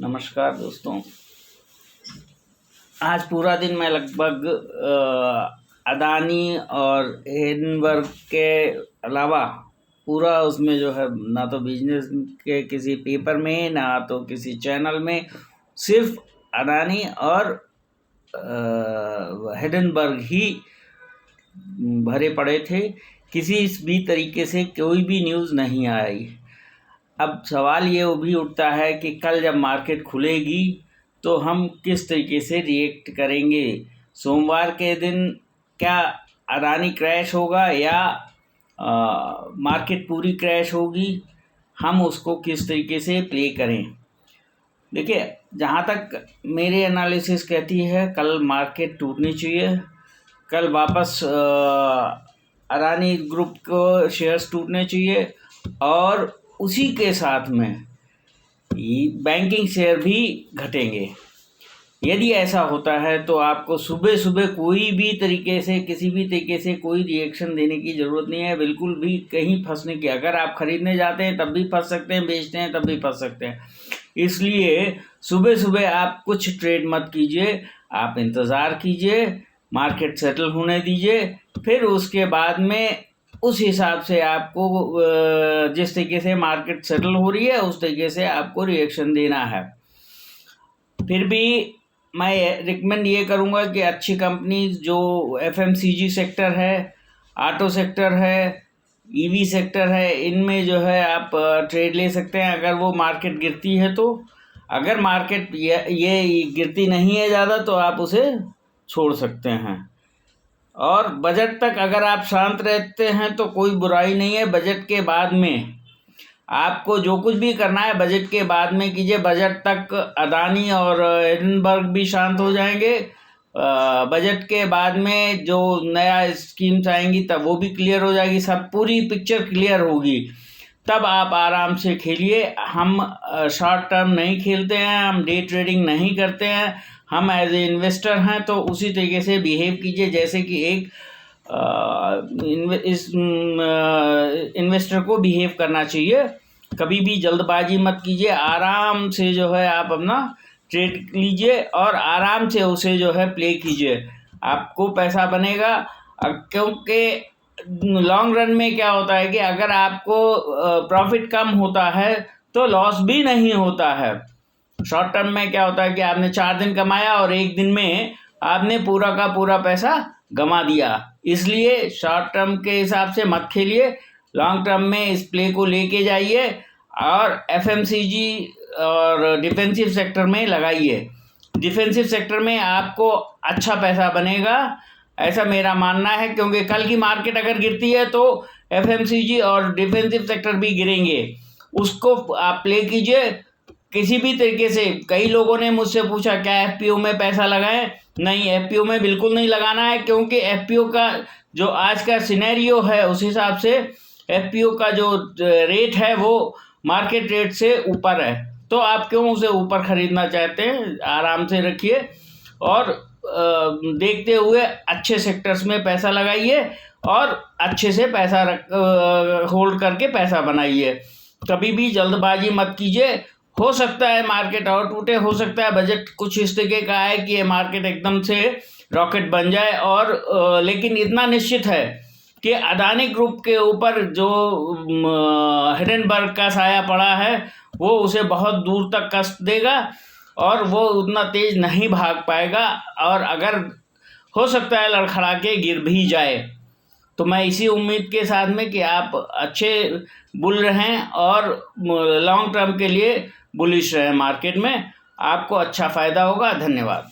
नमस्कार दोस्तों। आज पूरा दिन मैं लगभग अदानी और हिंडनबर्ग के अलावा पूरा उसमें जो है ना तो बिजनेस के किसी पेपर में ना तो किसी चैनल में सिर्फ अदानी और हिंडनबर्ग ही भरे पड़े थे। किसी भी तरीके से कोई भी न्यूज़ नहीं आई। अब सवाल ये भी उठता है कि कल जब मार्केट खुलेगी तो हम किस तरीके से रिएक्ट करेंगे। सोमवार के दिन क्या अदानी क्रैश होगा या मार्केट पूरी क्रैश होगी, हम उसको किस तरीके से प्ले करें। देखिए, जहाँ तक मेरी एनालिसिस कहती है कल मार्केट टूटनी चाहिए। कल वापस अदानी ग्रुप को शेयर्स टूटने चाहिए और उसी के साथ में बैंकिंग शेयर भी घटेंगे। यदि ऐसा होता है तो आपको सुबह सुबह कोई भी तरीके से किसी भी तरीके से कोई रिएक्शन देने की ज़रूरत नहीं है, बिल्कुल भी कहीं फंसने की। अगर आप खरीदने जाते हैं तब भी फंस सकते हैं, बेचते हैं तब भी फंस सकते हैं। इसलिए सुबह सुबह आप कुछ ट्रेड मत कीजिए, आप इंतज़ार कीजिए, मार्केट सेटल होने दीजिए, फिर उसके बाद में उस हिसाब से आपको जिस तरीके से मार्केट सेटल हो रही है उस तरीके से आपको रिएक्शन देना है। फिर भी मैं रिकमेंड ये करूँगा कि अच्छी कंपनी जो FMCG सेक्टर है, ऑटो सेक्टर है, EV सेक्टर है, इनमें जो है आप ट्रेड ले सकते हैं अगर वो मार्केट गिरती है तो। अगर मार्केट ये गिरती नहीं है ज़्यादा तो आप उसे छोड़ सकते हैं। और बजट तक अगर आप शांत रहते हैं तो कोई बुराई नहीं है। बजट के बाद में आपको जो कुछ भी करना है बजट के बाद में कीजिए। बजट तक अदानी और हिंडनबर्ग भी शांत हो जाएंगे। बजट के बाद में जो नया स्कीम्स आएंगी तब वो भी क्लियर हो जाएगी, सब पूरी पिक्चर क्लियर होगी, तब आप आराम से खेलिए। हम शॉर्ट टर्म नहीं खेलते हैं, हम डे ट्रेडिंग नहीं करते हैं, हम एज ए इन्वेस्टर हैं तो उसी तरीके से बिहेव कीजिए जैसे कि एक इन्वेस्टर को बिहेव करना चाहिए। कभी भी जल्दबाजी मत कीजिए, आराम से जो है आप अपना ट्रेड लीजिए और आराम से उसे जो है प्ले कीजिए, आपको पैसा बनेगा। क्योंकि लॉन्ग रन में क्या होता है कि अगर आपको प्रॉफिट कम होता है तो लॉस भी नहीं होता है। शॉर्ट टर्म में क्या होता है कि आपने 4 दिन कमाया और एक दिन में आपने पूरा का पूरा पैसा गंवा दिया। इसलिए शॉर्ट टर्म के हिसाब से मत खेलिए, लॉन्ग टर्म में इस प्ले को लेके जाइए और FMCG और डिफेंसिव सेक्टर में लगाइए। डिफेंसिव सेक्टर में आपको अच्छा पैसा बनेगा, ऐसा मेरा मानना है। क्योंकि कल की मार्केट अगर गिरती है तो FMCG और डिफेंसिव सेक्टर भी गिरेंगे, उसको आप प्ले कीजिए किसी भी तरीके से। कई लोगों ने मुझसे पूछा क्या FPO में पैसा लगाएं। नहीं, FPO में बिल्कुल नहीं लगाना है, क्योंकि FPO का जो आज का सिनेरियो है उस हिसाब से FPO का जो रेट है वो मार्केट रेट से ऊपर है, तो आप क्यों उसे ऊपर खरीदना चाहते हैं। आराम से रखिए और देखते हुए अच्छे सेक्टर्स में पैसा लगाइए और अच्छे से पैसा होल्ड करके पैसा बनाइए। कभी भी जल्दबाजी मत कीजिए। हो सकता है मार्केट और टूटे, हो सकता है बजट कुछ इस तरीके का है कि ये मार्केट एकदम से रॉकेट बन जाए और लेकिन इतना निश्चित है कि अदानी ग्रुप के ऊपर जो हिंडनबर्ग का साया पड़ा है वो उसे बहुत दूर तक कष्ट देगा और वो उतना तेज नहीं भाग पाएगा और अगर हो सकता है लड़खड़ा के गिर भी जाए। तो मैं इसी उम्मीद के साथ में कि आप अच्छे बुल रहें और लॉन्ग टर्म के लिए बुलिश रहें मार्केट में, आपको अच्छा फ़ायदा होगा। धन्यवाद।